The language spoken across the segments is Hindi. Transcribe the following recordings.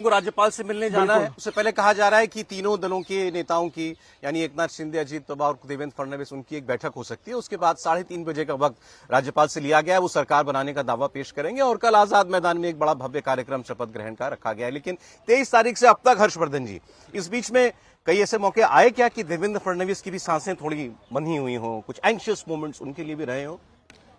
को राज्यपाल से मिलने जाना है। उससे पहले कहा जा रहा है कि तीनों दलों के नेताओं की यानी एकनाथ शिंदे, अजित पवार और देवेंद्र फडणवीस उनकी एक बैठक हो सकती है। उसके बाद 3:30 बजे का वक्त राज्यपाल से लिया गया है। वो सरकार बनाने का दावा पेश करेंगे और कल आजाद मैदान में एक बड़ा भव्य कार्यक्रम शपथ ग्रहण का रखा गया है। लेकिन 23 तारीख से अब तक हर्षवर्धन जी, इस बीच में कई ऐसे मौके आए क्या कि देवेंद्र फडणवीस की भी सांसें थोड़ी बंधी हुई हों, कुछ एंग्शियस मोमेंट्स उनके लिए भी रहे हों?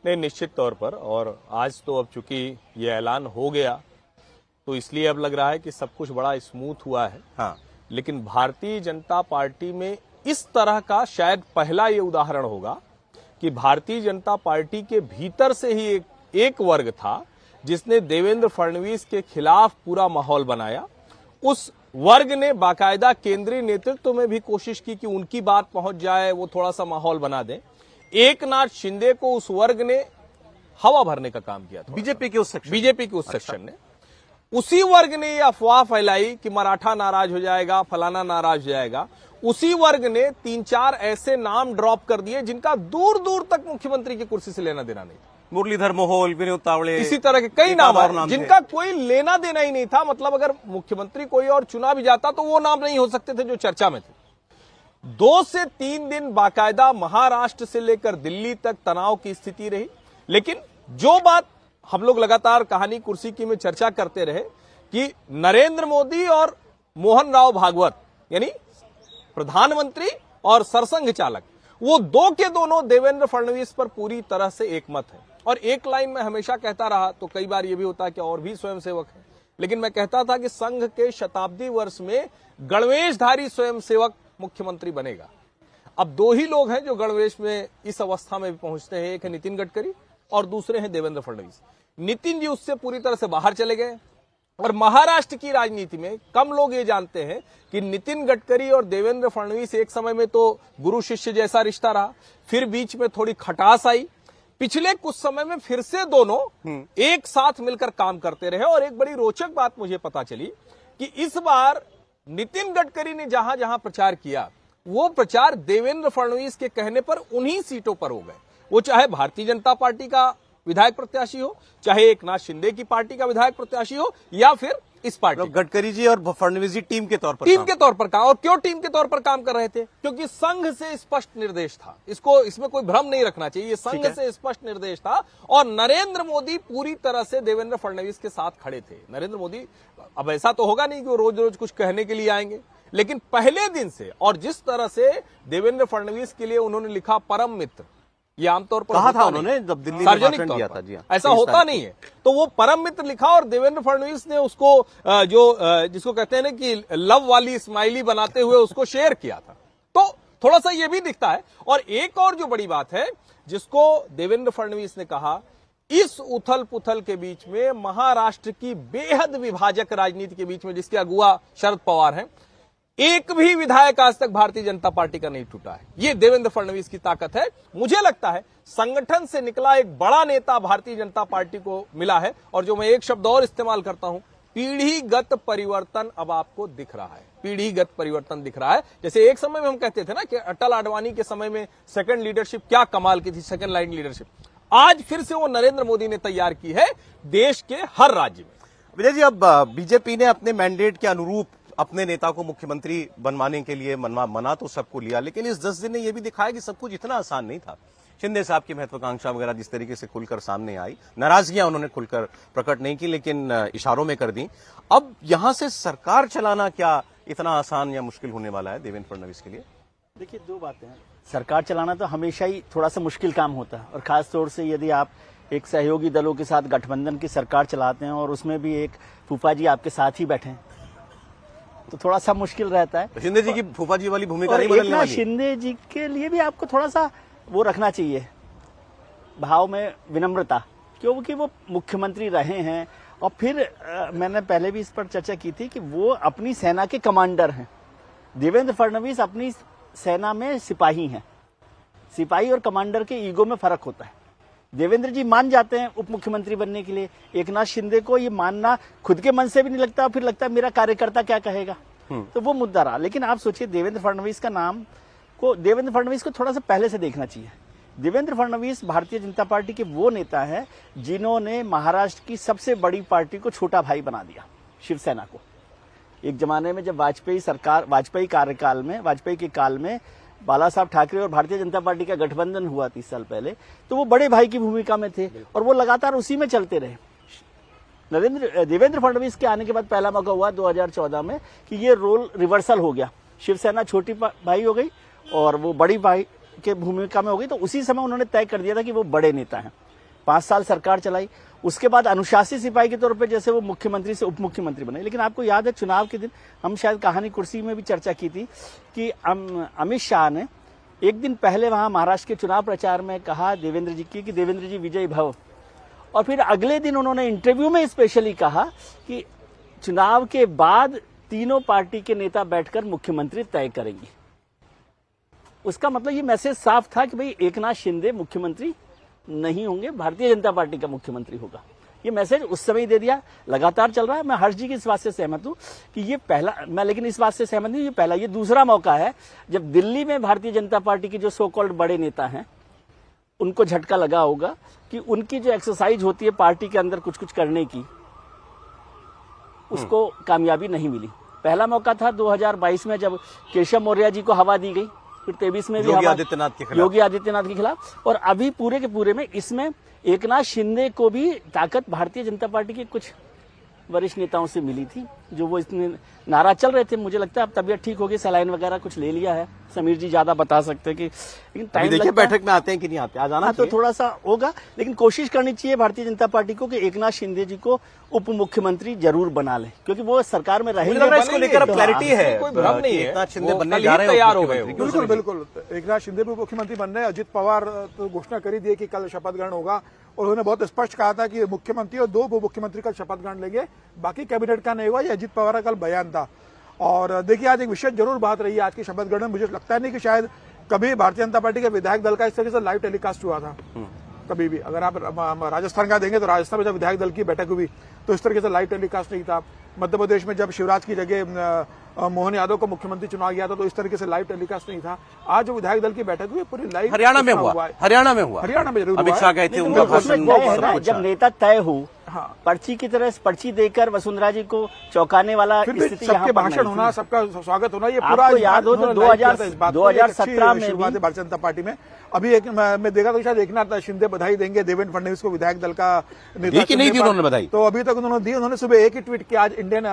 नहीं, निश्चित तौर पर। और आज तो अब चूंकि ये ऐलान हो गया तो इसलिए अब लग रहा है कि सब कुछ बड़ा स्मूथ हुआ है। हाँ। लेकिन भारतीय जनता पार्टी में इस तरह का शायद पहला ये उदाहरण होगा कि भारतीय जनता पार्टी के भीतर से ही एक वर्ग था जिसने देवेंद्र फडणवीस के खिलाफ पूरा माहौल बनाया। उस वर्ग ने बाकायदा केंद्रीय नेतृत्व में भी कोशिश की कि उनकी बात पहुंच जाए, वो थोड़ा सा माहौल बना दें। एकनाथ शिंदे को उस वर्ग ने हवा भरने का काम किया था। बीजेपी के उस सेक्शन ने, उसी वर्ग ने यह अफवाह फैलाई कि मराठा नाराज हो जाएगा, फलाना नाराज हो जाएगा। उसी वर्ग ने 3-4 ऐसे नाम ड्रॉप कर दिए जिनका दूर दूर तक मुख्यमंत्री की कुर्सी से लेना देना नहीं था। मुरलीधर मोहोल, विनोद तावड़े, इसी तरह के कई नाम जिनका कोई लेना देना ही नहीं था। मतलब अगर मुख्यमंत्री कोई और चुना भी जाता तो वो नाम नहीं हो सकते थे जो चर्चा में थे। 2 से 3 दिन बाकायदा महाराष्ट्र से लेकर दिल्ली तक तनाव की स्थिति रही। लेकिन जो बात हम लोग लगातार कहानी कुर्सी की में चर्चा करते रहे कि नरेंद्र मोदी और मोहन राव भागवत यानी प्रधानमंत्री और सरसंघ चालक, वो दो के दोनों देवेंद्र फडणवीस पर पूरी तरह से एकमत है। और एक लाइन में हमेशा कहता रहा, तो कई बार ये भी होता है कि और भी स्वयंसेवक है, लेकिन मैं कहता था कि संघ के शताब्दी वर्ष में गणवेशधारी स्वयंसेवक मुख्यमंत्री बनेगा। अब 2 ही लोग हैं जो गणवेश में इस अवस्था में भी पहुंचते हैं, एक है नितिन गडकरी और दूसरे हैं देवेंद्र फडणवीस। नितिन जी उससे पूरी तरह से बाहर चले गए। और महाराष्ट्र की राजनीति में कम लोग ये जानते हैं कि नितिन गडकरी और देवेंद्र फडणवीस एक समय में तो गुरु शिष्य जैसा रिश्ता रहा, फिर बीच में थोड़ी खटास आई। पिछले कुछ समय में फिर से दोनों एक साथ मिलकर काम करते रहे। और एक बड़ी रोचक बात मुझे पता चली कि इस बार नितिन गडकरी ने जहां जहां प्रचार किया, वो प्रचार देवेंद्र फडणवीस के कहने पर उन्हीं सीटों पर हो गए। वो चाहे भारतीय जनता पार्टी का विधायक प्रत्याशी हो, चाहे एकनाथ शिंदे की पार्टी का विधायक प्रत्याशी हो, या फिर इस पार्टी। गडकरी जी और फडणवीस जी टीम के तौर पर काम। और क्यों टीम के तौर पर काम कर रहे थे? क्योंकि संघ से स्पष्ट निर्देश था। इसमें कोई भ्रम नहीं रखना चाहिए, ये संघ से स्पष्ट निर्देश था। और नरेंद्र मोदी पूरी तरह से देवेंद्र फडणवीस के साथ खड़े थे। नरेंद्र मोदी, अब ऐसा तो होगा नहीं कि वो रोज रोज कुछ कहने के लिए आएंगे, लेकिन पहले दिन से और जिस तरह से देवेंद्र फडणवीस के लिए उन्होंने लिखा परम मित्र, ये आमतौर पर कहा था उन्होंने जब दिल्ली में भाषण दिया था। जी, ऐसा होता नहीं है। तो वो परम मित्र लिखा और देवेंद्र फडणवीस ने उसको जिसको कहते हैं ना कि लव वाली स्माइली बनाते हुए उसको शेयर किया था। तो थोड़ा सा ये भी दिखता है। और एक और जो बड़ी बात है जिसको देवेंद्र फडणवीस ने कहा, इस उथल पुथल के बीच में, महाराष्ट्र की बेहद विभाजक राजनीति के बीच में जिसके अगुआ शरद पवार हैं, एक भी विधायक आज तक भारतीय जनता पार्टी का नहीं टूटा है। ये देवेंद्र फडणवीस की ताकत है। मुझे लगता है संगठन से निकला एक बड़ा नेता भारतीय जनता पार्टी को मिला है। और जो मैं एक शब्द और इस्तेमाल करता हूं, पीढ़ीगत परिवर्तन अब आपको दिख रहा है। पीढ़ीगत परिवर्तन दिख रहा है। जैसे एक समय में हम कहते थे ना कि अटल आडवाणी के समय में सेकंड लीडरशिप क्या कमाल की थी, सेकंड लाइन लीडरशिप, आज फिर से वो नरेंद्र मोदी ने तैयार की है देश के हर राज्य में। विजय जी, अब बीजेपी ने अपने मैंडेट के अनुरूप अपने नेता को मुख्यमंत्री बनवाने के लिए मना तो सबको लिया, लेकिन इस 10 दिन ने यह भी दिखाया कि सब कुछ इतना आसान नहीं था। शिंदे साहब की महत्वाकांक्षा वगैरह जिस तरीके से खुलकर सामने आई, नाराजगियां उन्होंने खुलकर प्रकट नहीं की लेकिन इशारों में कर दी। अब यहां से सरकार चलाना क्या इतना आसान या मुश्किल होने वाला है देवेंद्र फडणवीस के लिए? देखिए, 2 बातें हैं। सरकार चलाना तो हमेशा ही थोड़ा सा मुश्किल काम होता है, और खासतौर से यदि आप एक सहयोगी दलों के साथ गठबंधन की सरकार चलाते हैं और उसमें भी एक फूफा जी आपके साथ ही बैठे हैं, तो थोड़ा सा मुश्किल रहता है। तो शिंदे जी की फूफा जी वाली भूमिका नहीं बदलने वाली है। शिंदे जी के लिए भी आपको थोड़ा सा वो रखना चाहिए, भाव में विनम्रता, क्योंकि वो मुख्यमंत्री रहे हैं। और फिर मैंने पहले भी इस पर चर्चा की थी कि वो अपनी सेना के कमांडर हैं। देवेंद्र फडणवीस अपनी सेना में सिपाही हैं। सिपाही और कमांडर के ईगो में फर्क होता है। देवेंद्र जी मान जाते हैं उप मुख्यमंत्री बनने के लिए। एकनाथ शिंदे को ये मानना खुद के मन से भी नहीं लगता, फिर लगता है मेरा कार्यकर्ता क्या कहेगा, तो वो मुद्दा रहा। लेकिन आप सोचिए, देवेंद्र फडणवीस को थोड़ा सा पहले से देखना चाहिए। देवेंद्र फडणवीस भारतीय जनता पार्टी के वो नेता है जिन्होंने महाराष्ट्र की सबसे बड़ी पार्टी को छोटा भाई बना दिया, शिवसेना को। एक जमाने में जब वाजपेयी के काल में बाला साहब ठाकरे और भारतीय जनता पार्टी का गठबंधन हुआ 30 साल पहले, तो वो बड़े भाई की भूमिका में थे और वो लगातार उसी में चलते रहे। देवेंद्र फडणवीस के आने के बाद पहला मौका हुआ 2014 में कि ये रोल रिवर्सल हो गया, शिवसेना छोटी भाई हो गई और वो बड़ी भाई के भूमिका में हो गई। तो उसी समय उन्होंने तय कर दिया था कि वो बड़े नेता हैं। 5 साल सरकार चलाई, उसके बाद अनुशासित सिपाही के तौर पे जैसे वो मुख्यमंत्री से उप मुख्यमंत्री बने। लेकिन आपको याद है चुनाव के दिन हम शायद कहानी कुर्सी में भी चर्चा की थी कि अमित शाह ने एक दिन पहले वहां महाराष्ट्र के चुनाव प्रचार में कहा देवेंद्र जी की कि देवेंद्र जी विजयी भव, और फिर अगले दिन उन्होंने इंटरव्यू में स्पेशली कहा कि चुनाव के बाद तीनों पार्टी के नेता बैठकर मुख्यमंत्री तय करेंगे। उसका मतलब ये मैसेज साफ था कि भाई एकनाथ शिंदे मुख्यमंत्री नहीं होंगे, भारतीय जनता पार्टी का मुख्यमंत्री होगा। ये मैसेज उस समय ही दे दिया, लगातार चल रहा है। मैं हर्ष जी की इस बात से सहमत हूं कि ये पहला, मैं लेकिन इस बात से सहमत नहीं, ये पहला, ये दूसरा मौका है जब दिल्ली में भारतीय जनता पार्टी के जो सो कॉल्ड बड़े नेता हैं उनको झटका लगा होगा कि उनकी जो एक्सरसाइज होती है पार्टी के अंदर कुछ कुछ करने की, उसको कामयाबी नहीं मिली। पहला मौका था 2022 में जब केशव मौर्य जी को हवा दी गई, फिर 23 में भी योगी आदित्यनाथ के खिलाफ, और अभी पूरे के पूरे में इसमें एकनाथ शिंदे को भी ताकत भारतीय जनता पार्टी के कुछ वरिष्ठ नेताओं से मिली थी, जो वो इसमें नाराज चल रहे थे। मुझे लगता है अब तबीयत ठीक होगी, सलाइन वगैरह कुछ ले लिया है। समीर जी ज्यादा बता सकते हैं कि, लेकिन टाइम देखिए बैठक में आते हैं कि नहीं आते, आज आना तो थोड़ा सा होगा, लेकिन कोशिश करनी चाहिए भारतीय जनता पार्टी को कि एकनाथ शिंदे जी को उप मुख्यमंत्री जरूर बना ले, क्योंकि वो सरकार में रहेंगे। इसको लेकर अब क्लैरिटी है, कोई भ्रम नहीं है, एकनाथ शिंदे बनने जा रहे हैं, तैयार हो गए। बिल्कुल बिल्कुल, एकनाथ शिंदे भी मुख्यमंत्री बन रहे हैं। अजित पवार तो घोषणा कर ही दिए कि कल शपथ ग्रहण होगा, और उन्होंने बहुत स्पष्ट कहा था कि मुख्यमंत्री और 2 उप मुख्यमंत्री कल शपथ ग्रहण लेंगे, बाकी कैबिनेट का नहीं हुआ। ये अजित पवार का कल बयान था। और देखिए आज एक विशेष जरूर बात रही है आज की शपथ ग्रहण में। मुझे लगता नहीं कि शायद कभी भारतीय जनता पार्टी के विधायक दल का इस तरीके से लाइव टेलीकास्ट हुआ था कभी भी। अगर आप राजस्थान का देंगे तो राजस्थान में जब विधायक दल की बैठक हुई तो इस तरीके से लाइव टेलीकास्ट नहीं था। मध्य प्रदेश में जब शिवराज की जगह मोहन यादव को मुख्यमंत्री चुना गया था तो इस तरीके से लाइव टेलीकास्ट नहीं था। आज जो विधायक दल की बैठक हुई पूरी लाइव हरियाणा में हुआ, हरियाणा में जरूर अमित शाह गए थे, उनका भाषण जब नेता तय हो, पर्ची की तरह पर्ची देकर वसुंधरा जी को चौंकाने वाला स्थिति सबके भाषण होना, सबका स्वागत होना, ये पूरा याद हो तो 2017 में शुरुआत है भारतीय जनता पार्टी में। अभी एक मैं देखा तो शायद एकनाथ शिंदे बधाई देंगे देवेंद्र फडणवीस को विधायक दल का नेता की नहीं दी उन्होंने बधाई, तो अभी तक उन्होंने दी। उन्होंने सुबह एक ही ट्वीट किया, आज इंडियन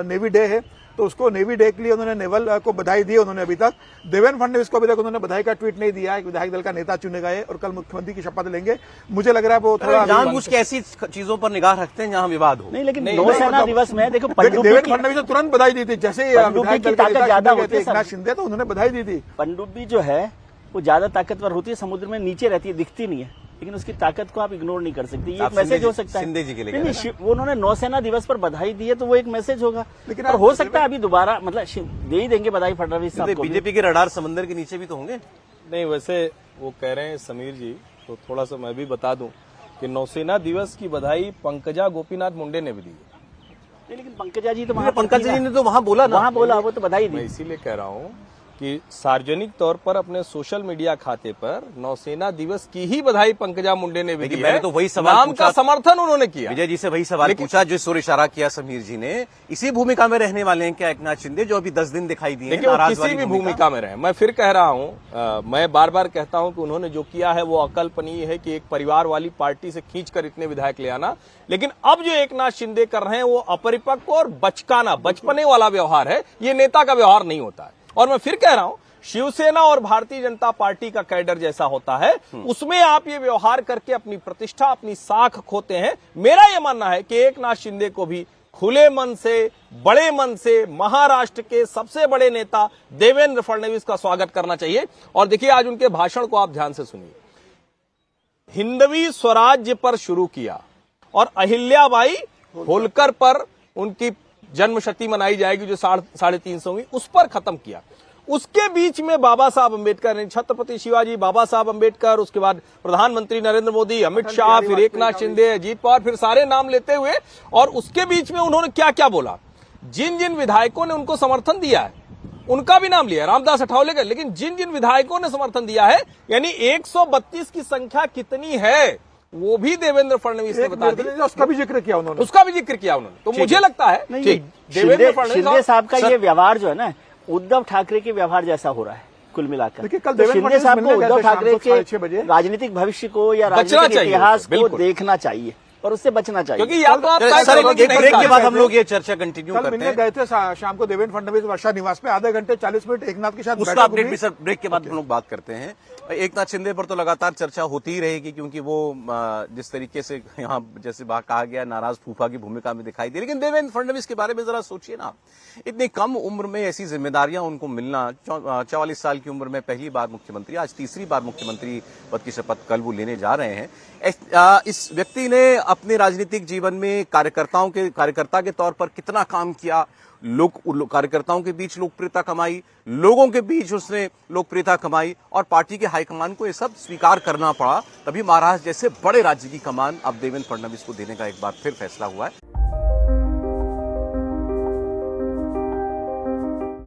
नेवी डे है तो उसको नेवी डे के लिए उन्होंने नेवल को बधाई दी। उन्होंने अभी तक देवेंद्र फडणवीस को अभी तक उन्होंने बधाई का ट्वीट नहीं दिया है। विधायक दल का नेता चुने गए और कल मुख्यमंत्री की शपथ लेंगे। मुझे लग रहा है वो थोड़ा जानबूझ के ऐसी चीजों पर निगाह रखते हैं जहां विवाद हो। नहीं, लेकिन नौसेना दिवस में देखो देवेंद्र फडणवीस ने तुरंत बधाई दी थी, जैसे विधायक दल के नेता एकनाथ शिंदे तो उन्होंने बधाई दी थी। पनडुब्बी जो है वो ज्यादा ताकतवर होती है, समुद्र में नीचे रहती है, दिखती नहीं है, लेकिन उसकी ताकत को आप इग्नोर नहीं कर सकते। ये एक मैसेज हो सकता है। शिंदे जी के लिए वो उन्होंने नौसेना दिवस पर बधाई दी है तो वो एक मैसेज होगा, लेकिन और हो सकता है अभी दोबारा मतलब दे ही देंगे बधाई फडणवीस साहब को। बीजेपी के रडार समंदर के नीचे भी तो होंगे। नहीं, वैसे वो कह रहे हैं समीर जी, तो थोड़ा सा मैं भी बता दूं कि नौसेना दिवस की बधाई पंकजा गोपीनाथ मुंडे ने भी दी है। लेकिन पंकजा जी तो पंकज जी ने तो वहां बोला ना, वहां बोला, वो तो बधाई दी। मैं इसीलिए कह रहा हूं कि सार्वजनिक तौर पर अपने सोशल मीडिया खाते पर नौसेना दिवस की ही बधाई पंकजा मुंडे ने भी दी है। मैंने तो वही सवाल नाम का समर्थन उन्होंने किया। विजय जी से वही सवाल पूछा जो इस ओर इशारा किया समीर जी ने। इसी भूमिका में रहने वाले हैं क्या एकनाथ शिंदे, जो अभी 10 दिन दिखाई दिए? देखिए, वो किसी भी भूमिका में रहे, मैं फिर कह रहा हूं, मैं बार बार कहता हूं कि उन्होंने जो किया है वो अकल्पनीय है कि एक परिवार वाली पार्टी से खींचकर इतने विधायक ले आना। लेकिन अब जो एकनाथ शिंदे कर रहे हैं वो अपरिपक्व और बचपने वाला व्यवहार है, ये नेता का व्यवहार नहीं होता है। और मैं फिर कह रहा हूं, शिवसेना और भारतीय जनता पार्टी का कैडर जैसा होता है उसमें आप ये व्यवहार करके अपनी प्रतिष्ठा, अपनी साख खोते हैं। मेरा यह मानना है कि एकनाथ शिंदे को भी खुले मन से, बड़े मन से महाराष्ट्र के सबसे बड़े नेता देवेंद्र फडणवीस का स्वागत करना चाहिए। और देखिए, आज उनके भाषण को आप ध्यान से सुनिए। हिंदवी स्वराज्य पर शुरू किया और अहिल्याबाई होलकर पर उनकी जन्मशती मनाई जाएगी जो 350 हुई, उस पर खत्म किया। उसके बीच में बाबा साहब अम्बेडकर, छत्रपति शिवाजी, बाबा साहब अम्बेडकर, उसके बाद प्रधानमंत्री नरेंद्र मोदी, अमित शाह, फिर एकनाथ शिंदे, अजीत पवार, फिर सारे नाम लेते हुए, और उसके बीच में उन्होंने क्या क्या बोला। जिन जिन विधायकों ने उनको समर्थन दिया है उनका भी नाम लिया, रामदास अठावले का, लेकिन जिन जिन विधायकों ने समर्थन दिया है, यानी 132 की संख्या कितनी है वो भी देवेंद्र फडणवीस ने बता दी, उसका भी जिक्र किया उन्होंने। उसका भी जिक्र किया उन्होंने। तो मुझे लगता है नहीं, ठीक, शिंदे फडणवीस शिंदे साहब का ये व्यवहार जो है ना, उद्धव ठाकरे के व्यवहार जैसा हो रहा है कुल मिलाकर। देखिए, कल तो देवेंद्र शिंदे फडणवीस साहब को मिलने गए उद्धव थे शाम ठाकरे को 6:30 बजे। के राजनीतिक भविष्य को या बचना राजनीतिक चाहिए इतिहास उससे, को बिल्कुल। देखना चाहिए और उससे बचना चाहिए। क्योंकि या तो आप तय सर, करोगे कि एक नहीं ब्रेक के साथ बाद में। हम लोग ये चर्चा कंटिन्यू कल करते मिलने हैं। गए थे शाम को देवेंद्र फडणवीस वर्षा निवास पे, आधे घंटे 40 मिनट एकनाथ के साथ उसका बैठक अपडेट हुई। भी सर ब्रेक के बाद हम लोग बात करते हैं। एकनाथ शिंदे पर तो लगातार चर्चा होती ही रहेगी, क्योंकि वो जिस तरीके से यहाँ जैसे कहा गया नाराज फूफा की भूमिका में दिखाई दे। लेकिन देवेंद्र फडणवीस के बारे में जरा सोचिए ना, इतनी कम उम्र में ऐसी जिम्मेदारियां उनको मिलना, 44 साल की उम्र में पहली बार मुख्यमंत्री, आज तीसरी बार मुख्यमंत्री पद की शपथ कल वो लेने जा रहे हैं। इस व्यक्ति ने अपने राजनीतिक जीवन में कार्यकर्ता के तौर पर कितना काम किया, कार्यकर्ताओं के बीच लोकप्रियता कमाई, लोगों के बीच उसने लोकप्रियता कमाई और पार्टी के हाईकमान को ये सब स्वीकार करना पड़ा। तभी महाराष्ट्र जैसे बड़े राज्य की कमान अब देवेंद्र फडणवीस को देने का एक बार फिर फैसला हुआ है।